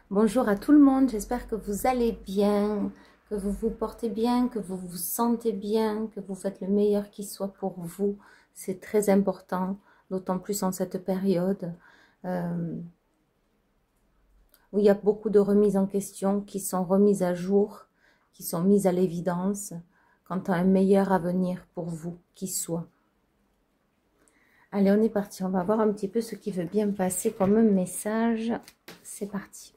Bonjour à tout le monde, j'espère que vous allez bien, que vous vous portez bien, que vous vous sentez bien, que vous faites le meilleur qui soit pour vous. C'est très important, d'autant plus en cette période où il y a beaucoup de remises en question qui sont remises à jour, qui sont mises à l'évidence quant à un meilleur avenir pour vous qui soit. Allez, on est parti, on va voir un petit peu ce qui veut bien passer comme message. C'est parti.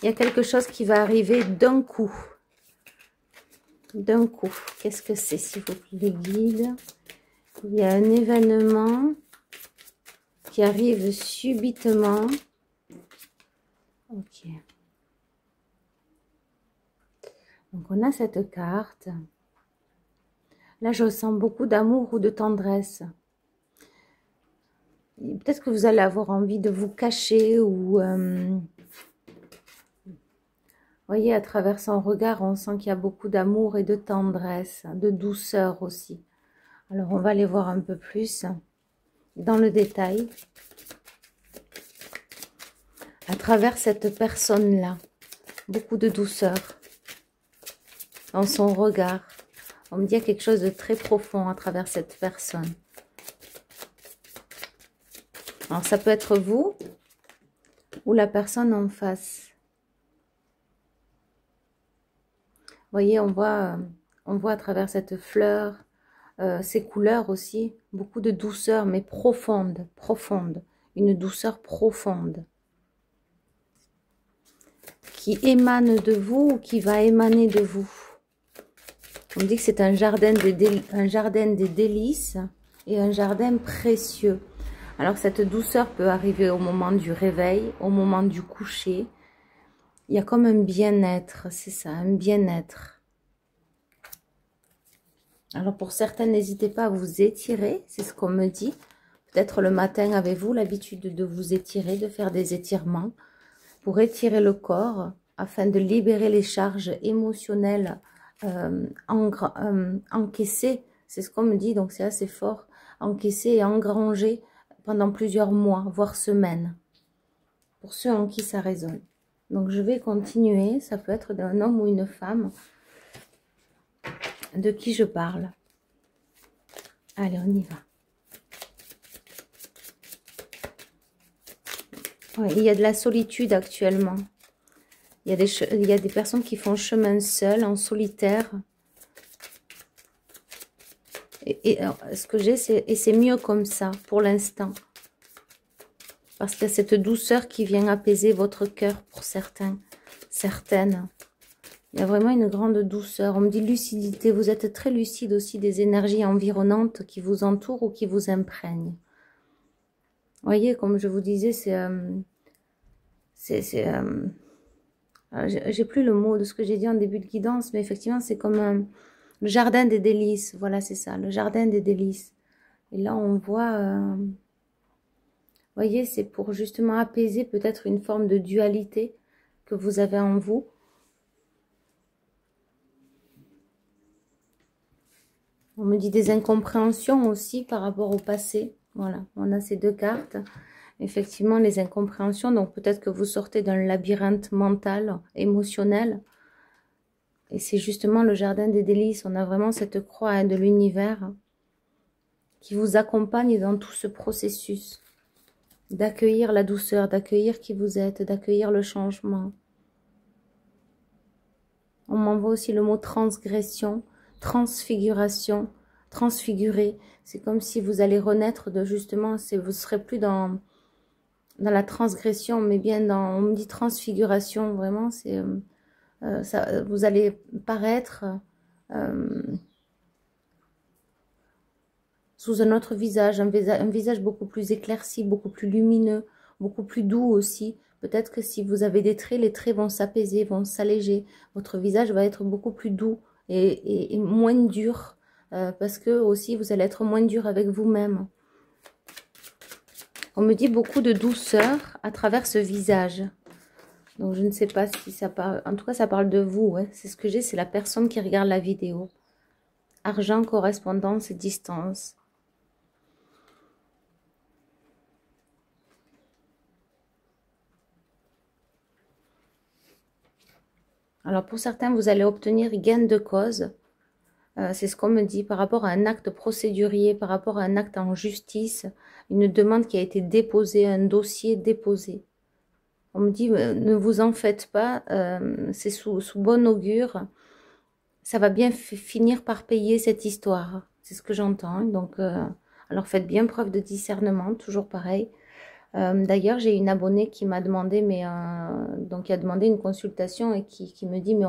Il y a quelque chose qui va arriver d'un coup. D'un coup. Qu'est-ce que c'est, s'il vous plaît, guide? Il y a un événement qui arrive subitement. Ok. Donc, on a cette carte. Là, je ressens beaucoup d'amour ou de tendresse. Peut-être que vous allez avoir envie de vous cacher ou... voyez, à travers son regard, on sent qu'il y a beaucoup d'amour et de tendresse, de douceur aussi. Alors, on va aller voir un peu plus dans le détail. À travers cette personne-là, beaucoup de douceur dans son regard. On me dit qu'il y a quelque chose de très profond à travers cette personne. Alors, ça peut être vous ou la personne en face. Vous voyez, on voit à travers cette fleur, ces couleurs aussi, beaucoup de douceur, mais profonde, profonde. Une douceur profonde. Qui émane de vous ou qui va émaner de vous. On me dit que c'est un jardin des délices et un jardin précieux. Alors cette douceur peut arriver au moment du réveil, au moment du coucher. Il y a comme un bien-être, c'est ça, un bien-être. Alors pour certains, n'hésitez pas à vous étirer, c'est ce qu'on me dit. Peut-être le matin, avez-vous l'habitude de vous étirer, de faire des étirements pour étirer le corps afin de libérer les charges émotionnelles encaissées. C'est ce qu'on me dit, donc c'est assez fort. Encaissées et engrangées pendant plusieurs mois, voire semaines. Pour ceux en qui ça résonne. Donc je vais continuer, ça peut être d'un homme ou une femme de qui je parle. Allez, on y va. Ouais, il y a de la solitude actuellement. Il y a des personnes qui font chemin seul, en solitaire. Et ce que j'ai, c'est mieux comme ça, pour l'instant. Parce qu'il y a cette douceur qui vient apaiser votre cœur pour certains, certaines. Il y a vraiment une grande douceur. On me dit lucidité. Vous êtes très lucide aussi des énergies environnantes qui vous entourent ou qui vous imprègnent. Vous voyez, comme je vous disais, j'ai plus le mot de ce que j'ai dit en début de guidance, mais effectivement, c'est comme le jardin des délices. Voilà, c'est ça, le jardin des délices. Et là, on voit... vous voyez, c'est pour justement apaiser peut-être une forme de dualité que vous avez en vous. On me dit des incompréhensions aussi par rapport au passé. Voilà, on a ces deux cartes. Effectivement, les incompréhensions. Donc, peut-être que vous sortez d'un labyrinthe mental, émotionnel. Et c'est justement le jardin des délices. On a vraiment cette croix de l'univers qui vous accompagne dans tout ce processus. D'accueillir la douceur, d'accueillir qui vous êtes, d'accueillir le changement. On m'envoie aussi le mot transgression. Transfiguration, transfigurer, c'est comme si vous allez renaître de justement, vous ne serez plus dans la transgression, mais bien dans, on me dit transfiguration, vraiment, c'est vous allez paraître sous un autre visage, un visage beaucoup plus éclairci, beaucoup plus lumineux, beaucoup plus doux aussi. Peut-être que si vous avez des traits, les traits vont s'apaiser, vont s'alléger, votre visage va être beaucoup plus doux, et moins dur, parce que aussi vous allez être moins dur avec vous-même. On me dit beaucoup de douceur à travers ce visage. Donc, je ne sais pas si ça parle... En tout cas, ça parle de vous, ouais. C'est ce que j'ai, c'est la personne qui regarde la vidéo. Argent, correspondance et distance. Alors, pour certains, vous allez obtenir gain de cause. C'est ce qu'on me dit par rapport à un acte procédurier, par rapport à un acte en justice, une demande qui a été déposée, un dossier déposé. On me dit, ne vous en faites pas, c'est sous bon augure. Ça va bien finir par payer cette histoire. C'est ce que j'entends. Donc, alors faites bien preuve de discernement, toujours pareil. D'ailleurs, j'ai une abonnée qui m'a demandé, donc qui a demandé une consultation et qui me dit, mais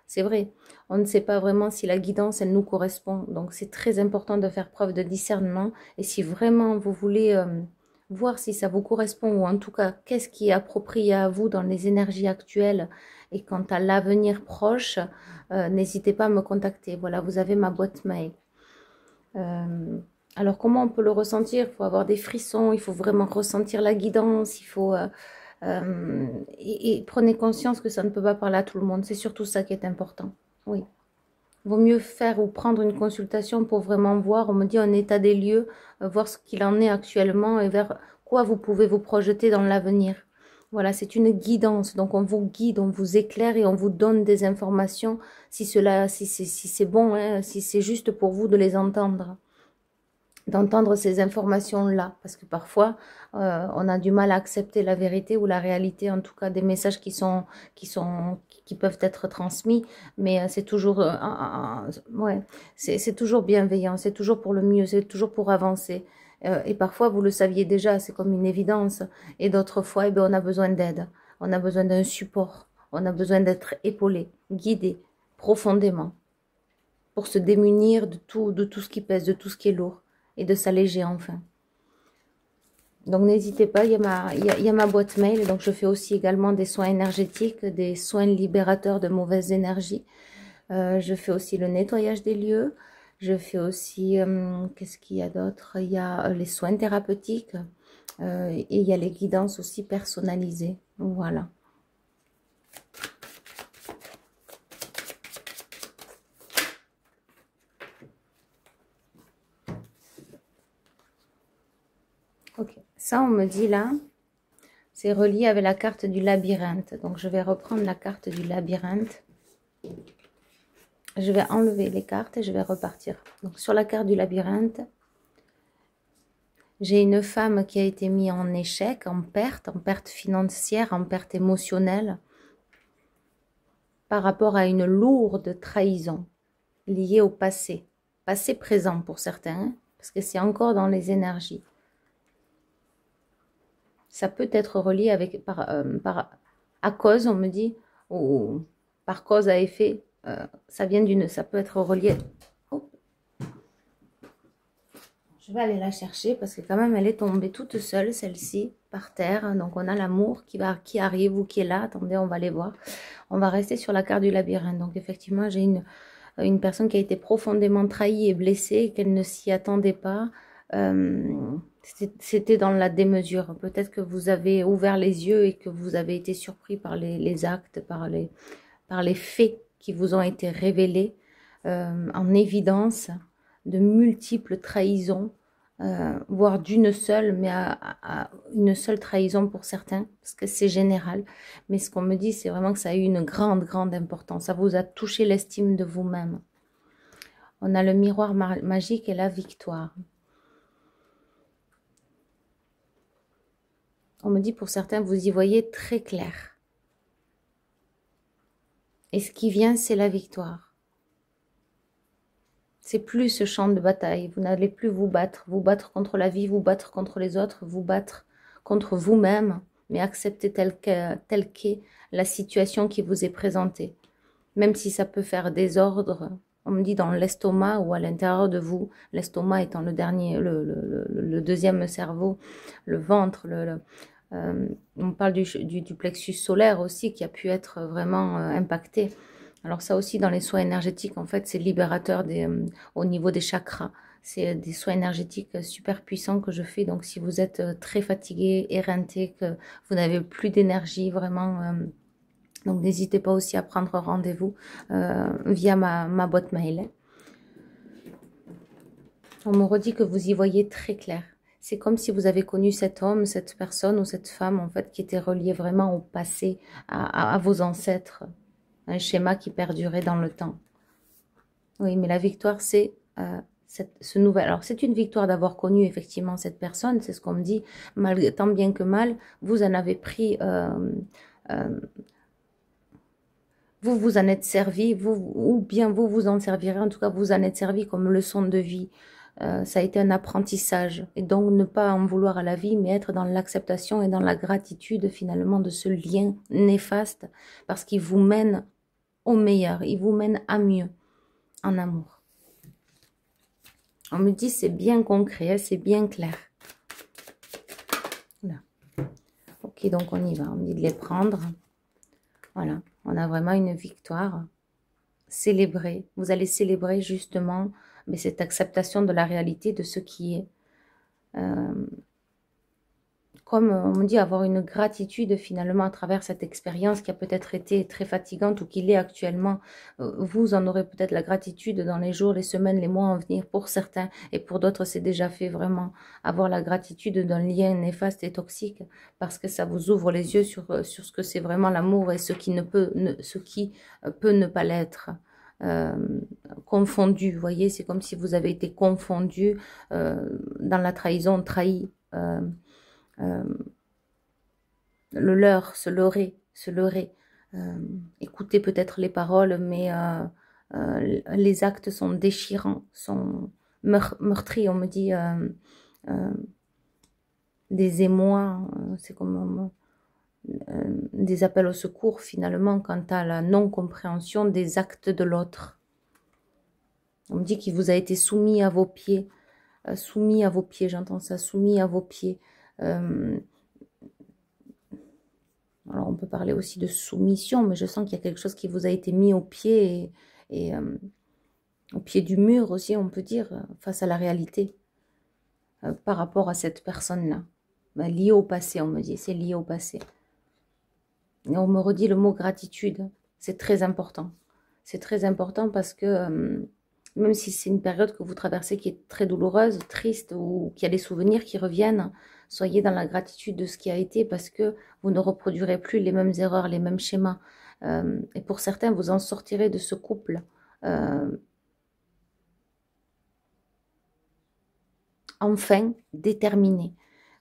c'est vrai, on ne sait pas vraiment si la guidance, elle nous correspond. Donc, c'est très important de faire preuve de discernement. Et si vraiment vous voulez voir si ça vous correspond, ou en tout cas, qu'est-ce qui est approprié à vous dans les énergies actuelles et quant à l'avenir proche, n'hésitez pas à me contacter. Voilà, vous avez ma boîte mail. Alors, comment on peut le ressentir? Il faut avoir des frissons, il faut vraiment ressentir la guidance, il faut... et prenez conscience que ça ne peut pas parler à tout le monde. C'est surtout ça qui est important. Oui. Vaut mieux faire ou prendre une consultation pour vraiment voir, on me dit un état des lieux, voir ce qu'il en est actuellement et vers quoi vous pouvez vous projeter dans l'avenir. Voilà, c'est une guidance. Donc, on vous guide, on vous éclaire et on vous donne des informations si c'est bon, hein, si c'est juste pour vous de les entendre. D'entendre ces informations-là, parce que parfois, on a du mal à accepter la vérité ou la réalité, en tout cas des messages qui peuvent être transmis, mais c'est toujours, ouais, c'est toujours bienveillant, c'est toujours pour le mieux, c'est toujours pour avancer. Et parfois, vous le saviez déjà, c'est comme une évidence, et d'autres fois, eh bien, on a besoin d'aide, on a besoin d'un support, on a besoin d'être épaulé, guidé profondément, pour se démunir de tout ce qui pèse, de tout ce qui est lourd, et de s'alléger enfin. Donc n'hésitez pas, il y a ma boîte mail, donc je fais aussi également des soins énergétiques, des soins libérateurs de mauvaises énergies. Je fais aussi le nettoyage des lieux, je fais aussi, qu'est-ce qu'il y a d'autre? Il y a les soins thérapeutiques et il y a les guidances aussi personnalisées. Voilà. Ok, ça on me dit là, c'est relié avec la carte du labyrinthe. Donc je vais reprendre la carte du labyrinthe. Je vais enlever les cartes et je vais repartir. Donc sur la carte du labyrinthe, j'ai une femme qui a été mise en échec, en perte financière, en perte émotionnelle, par rapport à une lourde trahison liée au passé. Passé présent pour certains, hein, parce que c'est encore dans les énergies. Ça peut être relié avec, à cause, on me dit, ou par cause à effet, ça peut être relié. Oh. Je vais aller la chercher parce que quand même elle est tombée toute seule, celle-ci, par terre. Donc on a l'amour qui arrive ou qui est là. Attendez, on va aller voir. On va rester sur la carte du labyrinthe. Donc effectivement, j'ai une personne qui a été profondément trahie et blessée, qu'elle ne s'y attendait pas. C'était dans la démesure. Peut-être que vous avez ouvert les yeux et que vous avez été surpris par les actes, par les faits qui vous ont été révélés en évidence, de multiples trahisons, voire d'une seule, mais à une seule trahison pour certains, parce que c'est général. Mais ce qu'on me dit, c'est vraiment que ça a eu une grande importance. Ça vous a touché l'estime de vous-même. On a le miroir magique et la victoire. On me dit pour certains, vous y voyez très clair. Et ce qui vient, c'est la victoire. C'est plus ce champ de bataille. Vous n'allez plus vous battre contre la vie, vous battre contre les autres, vous battre contre vous-même, mais accepter telle qu'est la situation qui vous est présentée. Même si ça peut faire désordre, on me dit dans l'estomac ou à l'intérieur de vous, l'estomac étant le dernier, le deuxième cerveau, le ventre, on parle du plexus solaire aussi qui a pu être vraiment impacté. Alors ça aussi dans les soins énergétiques, en fait, c'est libérateur au niveau des chakras. C'est des soins énergétiques super puissants que je fais. Donc, si vous êtes très fatigué, éreinté, que vous n'avez plus d'énergie, vraiment, donc n'hésitez pas aussi à prendre rendez-vous via ma boîte mail. On me redit que vous y voyez très clair. C'est comme si vous avez connu cet homme, cette personne ou cette femme, en fait, qui était reliée vraiment au passé, à vos ancêtres. Un schéma qui perdurait dans le temps. Oui, mais la victoire, c'est ce nouvel... Alors, c'est une victoire d'avoir connu effectivement cette personne, c'est ce qu'on me dit. Tant bien que mal, vous en avez pris... vous vous en êtes servi, ou bien vous vous en servirez, en tout cas vous en êtes servi comme leçon de vie. Ça a été un apprentissage. Et donc ne pas en vouloir à la vie, mais être dans l'acceptation et dans la gratitude finalement de ce lien néfaste, parce qu'il vous mène au meilleur, il vous mène à mieux, en amour. On me dit c'est bien concret, c'est bien clair. Là. Ok, donc on y va, on me dit de les prendre. Voilà, on a vraiment une victoire. Célébrer, vous allez célébrer justement mais cette acceptation de la réalité de ce qui est. Comme on me dit, avoir une gratitude finalement à travers cette expérience qui a peut-être été très fatigante ou qui l'est actuellement. Vous en aurez peut-être la gratitude dans les jours, les semaines, les mois à venir pour certains et pour d'autres c'est déjà fait vraiment. Avoir la gratitude d'un lien néfaste et toxique parce que ça vous ouvre les yeux sur ce que c'est vraiment l'amour et ce qui peut ne pas l'être. Confondu, vous voyez, c'est comme si vous avez été confondu dans la trahison, trahi. Le leurre, se leurrer. Écoutez peut-être les paroles, mais les actes sont déchirants, sont meurtris. On me dit des émois, c'est comme des appels au secours finalement quant à la non-compréhension des actes de l'autre. On me dit qu'il vous a été soumis à vos pieds, j'entends ça, soumis à vos pieds. Alors, on peut parler aussi de soumission, mais je sens qu'il y a quelque chose qui vous a été mis au pied et au pied du mur aussi, on peut dire, face à la réalité, par rapport à cette personne-là. Ben, lié au passé, on me dit, c'est lié au passé. Et on me redit le mot gratitude, c'est très important. C'est très important parce que même si c'est une période que vous traversez qui est très douloureuse, triste, ou qu'il y a des souvenirs qui reviennent, soyez dans la gratitude de ce qui a été parce que vous ne reproduirez plus les mêmes erreurs, les mêmes schémas. Et pour certains, vous en sortirez de ce couple. Enfin, déterminé.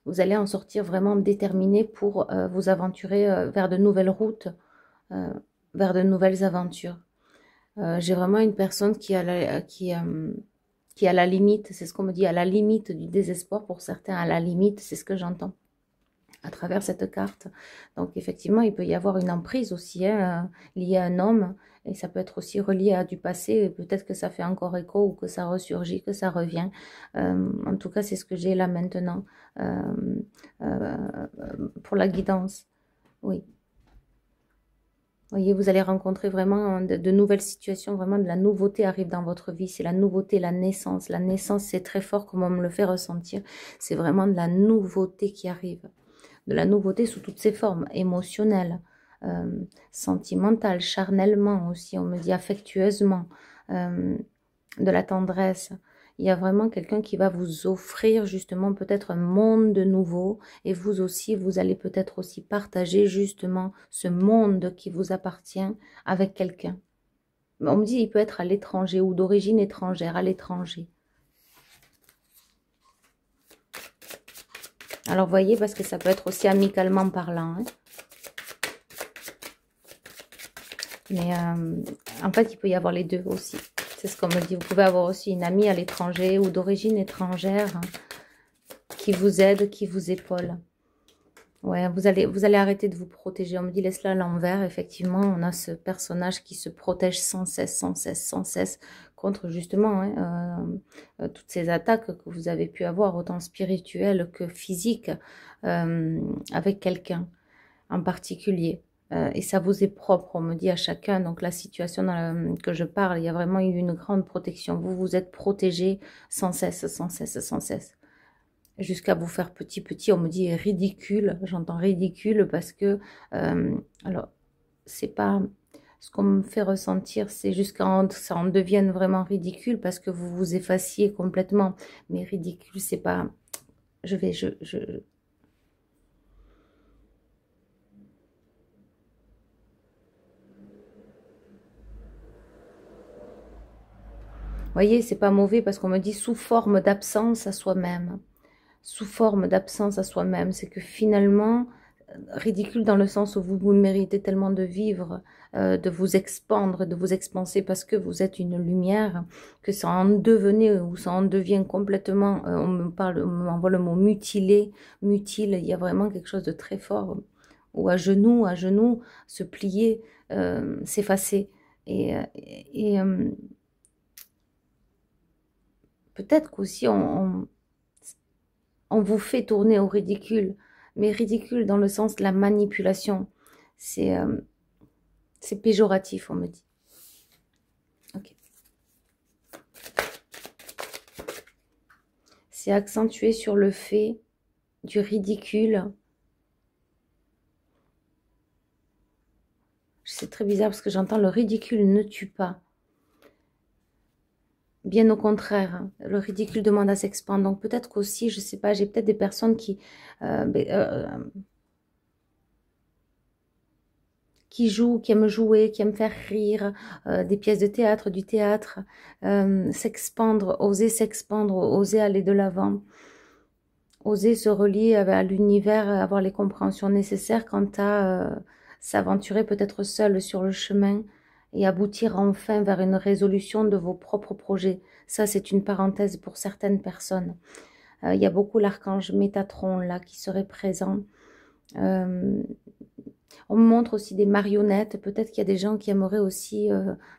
Vous allez en sortir vraiment déterminé pour vous aventurer vers de nouvelles routes, vers de nouvelles aventures. J'ai vraiment une personne qui est à la limite, c'est ce qu'on me dit, à la limite du désespoir pour certains, à la limite, c'est ce que j'entends à travers cette carte. Donc effectivement, il peut y avoir une emprise aussi liée à un homme, et ça peut être aussi relié à du passé, peut-être que ça fait encore écho ou que ça ressurgit, que ça revient. En tout cas, c'est ce que j'ai là maintenant pour la guidance. Oui. Vous voyez, vous allez rencontrer vraiment de nouvelles situations, vraiment de la nouveauté arrive dans votre vie. C'est la nouveauté, la naissance. La naissance, c'est très fort comme on me le fait ressentir. C'est vraiment de la nouveauté qui arrive. De la nouveauté sous toutes ses formes, émotionnelle, sentimentale, charnellement aussi, on me dit affectueusement, de la tendresse. Il y a vraiment quelqu'un qui va vous offrir justement peut-être un monde de nouveau et vous aussi, vous allez peut-être aussi partager justement ce monde qui vous appartient avec quelqu'un. On me dit il peut être à l'étranger ou d'origine étrangère, à l'étranger. Alors voyez, parce que ça peut être aussi amicalement parlant. Hein. Mais en fait, il peut y avoir les deux aussi. C'est ce qu'on me dit. Vous pouvez avoir aussi une amie à l'étranger ou d'origine étrangère qui vous aide, qui vous épaule. Ouais, vous allez arrêter de vous protéger. On me dit laisse-la à l'envers. Effectivement, on a ce personnage qui se protège sans cesse, sans cesse, sans cesse contre justement toutes ces attaques que vous avez pu avoir, autant spirituelles que physiques, avec quelqu'un en particulier. Et ça vous est propre, on me dit à chacun. Donc la situation que je parle, il y a vraiment eu une grande protection. Vous vous êtes protégé sans cesse, sans cesse, sans cesse. Jusqu'à vous faire petit, petit, on me dit ridicule. J'entends ridicule parce que, alors, c'est pas... Ce qu'on me fait ressentir, c'est jusqu'à ça en devienne vraiment ridicule parce que vous vous effaciez complètement. Mais ridicule, c'est pas... voyez, c'est pas mauvais parce qu'on me dit sous forme d'absence à soi-même. Sous forme d'absence à soi-même. C'est que finalement, ridicule dans le sens où vous méritez tellement de vivre, de vous expandre, de vous expanser parce que vous êtes une lumière, que ça en devenait ou ça en devient complètement, on m'envoie le mot mutilé, mutile, il y a vraiment quelque chose de très fort, ou à genoux, se plier, s'effacer. Et peut-être qu'aussi on vous fait tourner au ridicule, mais ridicule dans le sens de la manipulation. C'est péjoratif, on me dit. Ok. C'est accentué sur le fait du ridicule. C'est très bizarre parce que j'entends le ridicule ne tue pas. Bien au contraire, hein, le ridicule demande à s'expandre. Donc peut-être qu'aussi, je sais pas, j'ai peut-être des personnes qui jouent, qui aiment jouer, qui aiment faire rire, des pièces de théâtre, du théâtre, s'expandre, oser aller de l'avant, oser se relier à l'univers, avoir les compréhensions nécessaires quant à s'aventurer peut-être seul sur le chemin et aboutir enfin vers une résolution de vos propres projets. Ça, c'est une parenthèse pour certaines personnes. Il y a beaucoup l'archange Métatron là qui serait présent. On me montre aussi des marionnettes. Peut-être qu'il y a des gens qui aimeraient aussi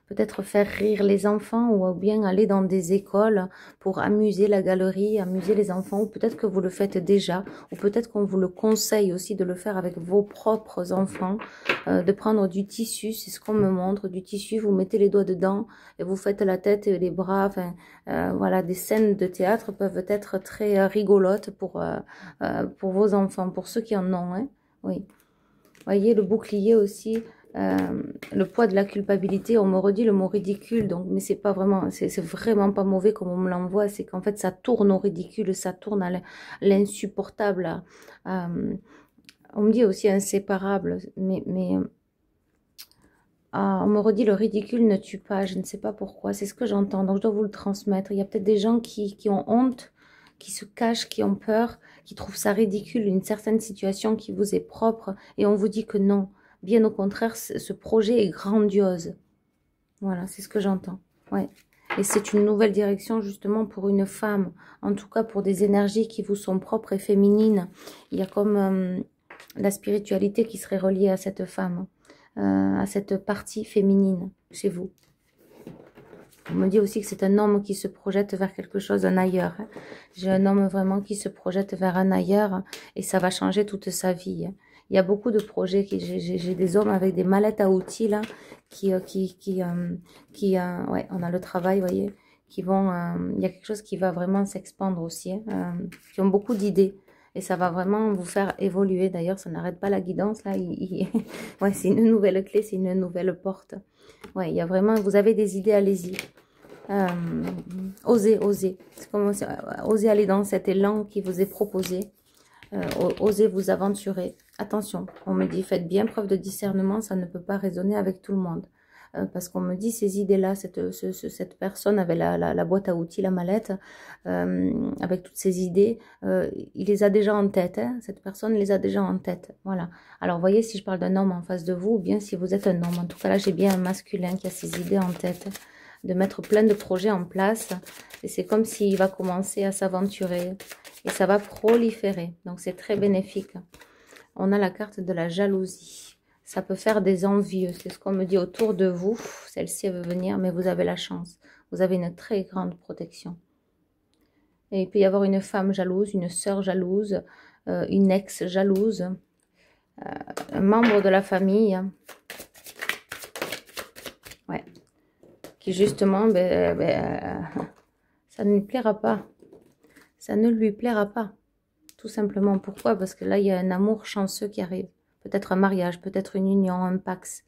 peut-être faire rire les enfants ou bien aller dans des écoles pour amuser la galerie, amuser les enfants. Ou peut-être que vous le faites déjà. Ou peut-être qu'on vous le conseille aussi de le faire avec vos propres enfants. De prendre du tissu, c'est ce qu'on me montre. Du tissu, vous mettez les doigts dedans et vous faites la tête et les bras. Enfin, voilà, des scènes de théâtre peuvent être très rigolotes pour vos enfants, pour ceux qui en ont. Hein. Oui. Voyez, le bouclier aussi, le poids de la culpabilité, on me redit le mot ridicule, donc, mais c'est pas vraiment, c'est vraiment pas mauvais comme on me l'envoie, c'est qu'en fait ça tourne au ridicule, ça tourne à l'insupportable. On me dit aussi inséparable, mais on me redit le ridicule ne tue pas, je ne sais pas pourquoi, c'est ce que j'entends, donc je dois vous le transmettre. Il y a peut-être des gens qui ont honte, qui se cachent, qui ont peur, qui trouvent ça ridicule, une certaine situation qui vous est propre, et on vous dit que non. Bien au contraire, ce projet est grandiose. Voilà, c'est ce que j'entends. Ouais. Et c'est une nouvelle direction justement pour une femme, en tout cas pour des énergies qui vous sont propres et féminines. Il y a comme la spiritualité qui serait reliée à cette femme, à cette partie féminine chez vous. On me dit aussi que c'est un homme qui se projette vers quelque chose, d'un ailleurs. Hein. J'ai un homme vraiment qui se projette vers un ailleurs et ça va changer toute sa vie. Hein. Il y a beaucoup de projets. J'ai des hommes avec des mallettes à outils là, ouais, on a le travail, vous voyez, qui vont. Il y a quelque chose qui va vraiment s'expandre aussi, hein, qui ont beaucoup d'idées. Et ça va vraiment vous faire évoluer. D'ailleurs, ça n'arrête pas la guidance là. Ouais, c'est une nouvelle clé, c'est une nouvelle porte. Ouais, il y a vraiment, vous avez des idées, allez-y. Osez. C'est comme osez aller dans cet élan qui vous est proposé. Osez vous aventurer. Attention, on me dit, faites bien preuve de discernement, ça ne peut pas résonner avec tout le monde. Parce qu'on me dit, ces idées-là, cette personne avait la boîte à outils, la mallette, avec toutes ces idées, il les a déjà en tête. Hein, cette personne les a déjà en tête. Voilà. Alors, voyez, si je parle d'un homme en face de vous, ou bien si vous êtes un homme. En tout cas, là, j'ai bien un masculin qui a ces idées en tête. De mettre plein de projets en place. Et c'est comme s'il va commencer à s'aventurer. Et ça va proliférer. Donc, c'est très bénéfique. On a la carte de la jalousie. Ça peut faire des envieux. C'est ce qu'on me dit autour de vous. Celle-ci, elle veut venir, mais vous avez la chance. Vous avez une très grande protection. Et il peut y avoir une femme jalouse, une sœur jalouse, une ex jalouse. un membre de la famille, ouais, qui justement, ça ne lui plaira pas. Ça ne lui plaira pas, tout simplement. Pourquoi? Parce que là, il y a un amour chanceux qui arrive. Peut-être un mariage, peut-être une union, un pax.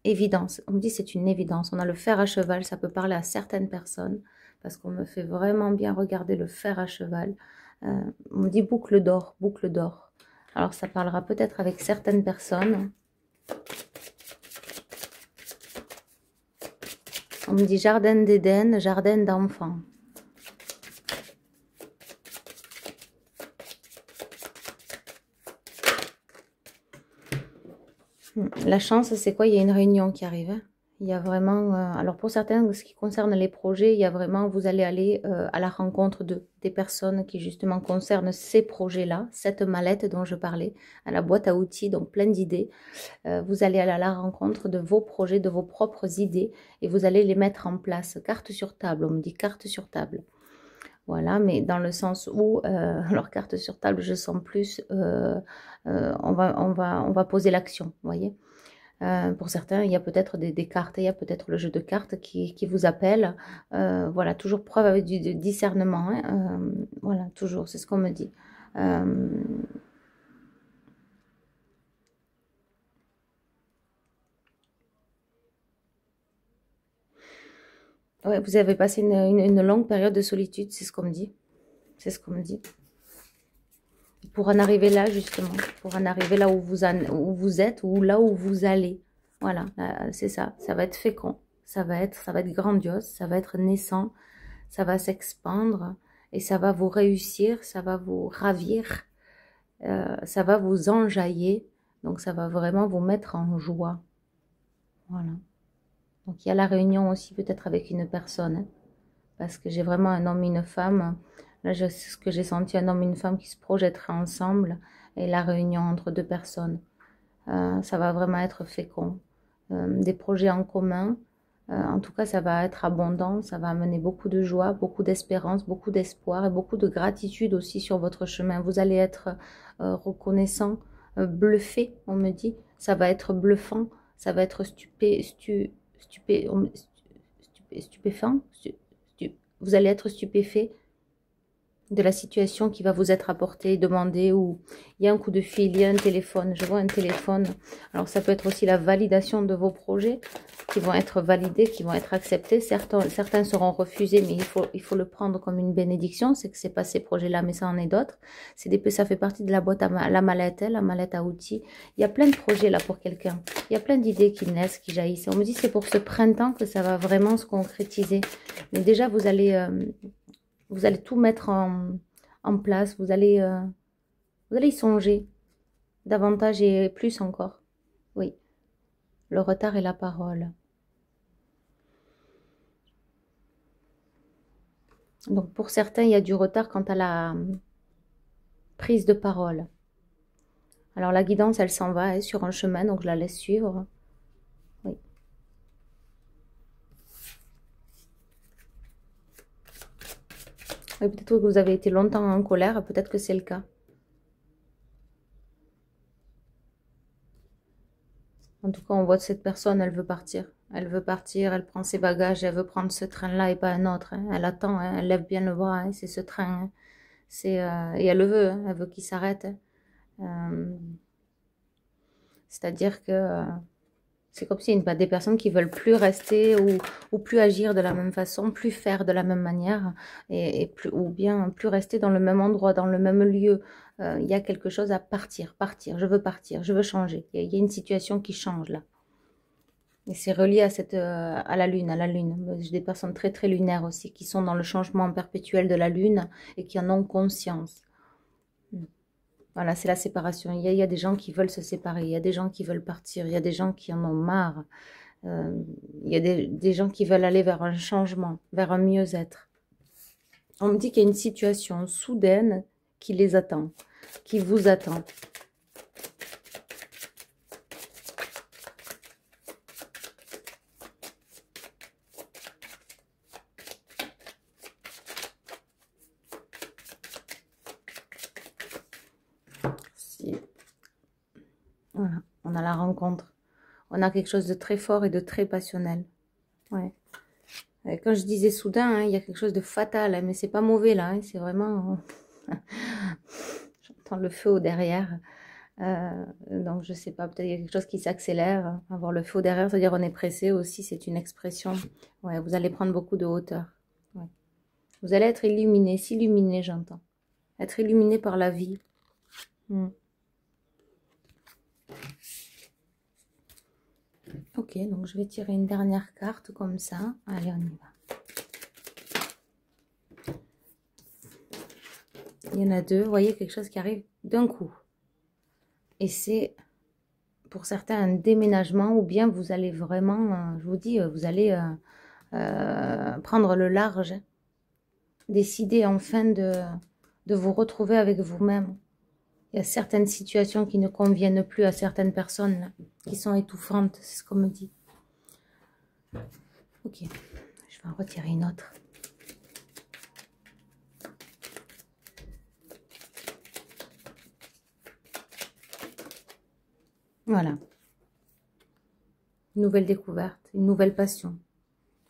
Évidence. On me dit c'est une évidence. On a le fer à cheval, ça peut parler à certaines personnes, parce qu'on me fait vraiment bien regarder le fer à cheval. On me dit boucle d'or, boucle d'or. Alors ça parlera peut-être avec certaines personnes. On me dit jardin d'Éden, jardin d'enfants. La chance, c'est quoi? Il y a une réunion qui arrive. Hein. Il y a vraiment... alors pour certains, ce qui concerne les projets, il y a vraiment... Vous allez aller à la rencontre des personnes qui justement concernent ces projets-là, cette mallette dont je parlais, à la boîte à outils, donc plein d'idées. Vous allez aller à la rencontre de vos projets, de vos propres idées, et vous allez les mettre en place. Carte sur table, on me dit carte sur table. Voilà, mais dans le sens où, alors carte sur table, je sens plus, on va poser l'action, vous voyez. Pour certains, il y a peut-être des cartes, il y a peut-être le jeu de cartes qui vous appelle. Voilà, toujours preuve avec du discernement. Hein, voilà, toujours, c'est ce qu'on me dit. Ouais, vous avez passé une longue période de solitude, c'est ce qu'on me dit. C'est ce qu'on me dit. Pour en arriver là, justement. Pour en arriver là où vous êtes, ou là où vous allez. Voilà, c'est ça. Ça va être fécond. Ça va être grandiose. Ça va être naissant. Ça va s'expandre. Et ça va vous réussir. Ça va vous ravir. Ça va vous enjailler. Donc, ça va vraiment vous mettre en joie. Voilà. Donc, il y a la réunion aussi peut-être avec une personne. Hein, parce que j'ai vraiment un homme et une femme. Là, c'est ce que j'ai senti, un homme et une femme qui se projetteraient ensemble. Et la réunion entre deux personnes. Ça va vraiment être fécond. Des projets en commun. En tout cas, ça va être abondant. Ça va amener beaucoup de joie, beaucoup d'espérance, beaucoup d'espoir et beaucoup de gratitude aussi sur votre chemin. Vous allez être reconnaissant, bluffé, on me dit. Ça va être bluffant. Ça va être stupéfant. Vous allez être stupéfait de la situation qui va vous être apportée, demandée, ou il y a un coup de fil, il y a un téléphone, je vois un téléphone. Alors ça peut être aussi la validation de vos projets qui vont être validés, qui vont être acceptés. Certains seront refusés, mais il faut le prendre comme une bénédiction. C'est que c'est pas ces projets-là, mais ça en est d'autres. Ça fait partie de la boîte à la mallette à outils. Il y a plein de projets là pour quelqu'un. Il y a plein d'idées qui naissent, qui jaillissent. On me dit c'est pour ce printemps que ça va vraiment se concrétiser. Mais déjà, vous allez tout mettre en place, vous allez y songer davantage et plus encore. Oui, le retard est la parole. Donc pour certains, il y a du retard quant à la prise de parole. Alors la guidance, elle s'en va, elle est sur un chemin, donc je la laisse suivre. Oui. Oui, peut-être que vous avez été longtemps en colère, peut-être que c'est le cas. En tout cas, on voit que cette personne, elle veut partir. Elle veut partir, elle prend ses bagages, elle veut prendre ce train-là et pas un autre. Hein. Elle attend, hein, elle lève bien le bras, hein, c'est ce train. Hein. Et elle le veut, hein, elle veut qu'il s'arrête. Hein. C'est-à-dire que c'est comme s'il y a des personnes qui veulent plus rester ou plus agir de la même façon, plus faire de la même manière, ou bien plus rester dans le même endroit, dans le même lieu. Il y a quelque chose à partir, je veux changer. Il y a une situation qui change là. Et c'est relié à la lune. J'ai des personnes très très lunaires aussi qui sont dans le changement perpétuel de la lune et qui en ont conscience. Voilà, c'est la séparation. Il y a des gens qui veulent se séparer, il y a des gens qui veulent partir, il y a des gens qui en ont marre. Il y a des gens qui veulent aller vers un changement, vers un mieux-être. On me dit qu'il y a une situation soudaine qui les attend, qui vous attend. Voilà, on a la rencontre. On a quelque chose de très fort et de très passionnel. Ouais. Quand je disais soudain, hein, il y a quelque chose de fatal, hein, mais c'est pas mauvais là, hein, c'est vraiment... J'entends le feu au derrière. Donc je sais pas, peut-être il y a quelque chose qui s'accélère. Avoir le feu au derrière, c'est-à-dire on est pressé aussi, c'est une expression. Ouais, vous allez prendre beaucoup de hauteur. Ouais. Vous allez être illuminé, s'illuminer, j'entends. Être illuminé par la vie. Ok, donc je vais tirer une dernière carte comme ça. Allez, on y va. Il y en a deux. Vous voyez quelque chose qui arrive d'un coup. Et c'est, pour certains, un déménagement ou bien vous allez vraiment, je vous dis, vous allez prendre le large. Décider enfin de vous retrouver avec vous-même. Il y a certaines situations qui ne conviennent plus à certaines personnes, là, qui sont étouffantes, c'est ce qu'on me dit. Ok, je vais en retirer une autre. Voilà. Une nouvelle découverte, une nouvelle passion.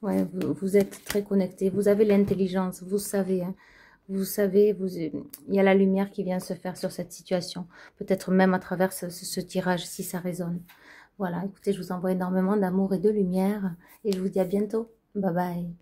Ouais, vous êtes très connecté, vous avez l'intelligence, vous savez, hein, vous savez, il y a la lumière qui vient se faire sur cette situation. Peut-être même à travers ce tirage, si ça résonne. Voilà, écoutez, je vous envoie énormément d'amour et de lumière. Et je vous dis à bientôt. Bye bye.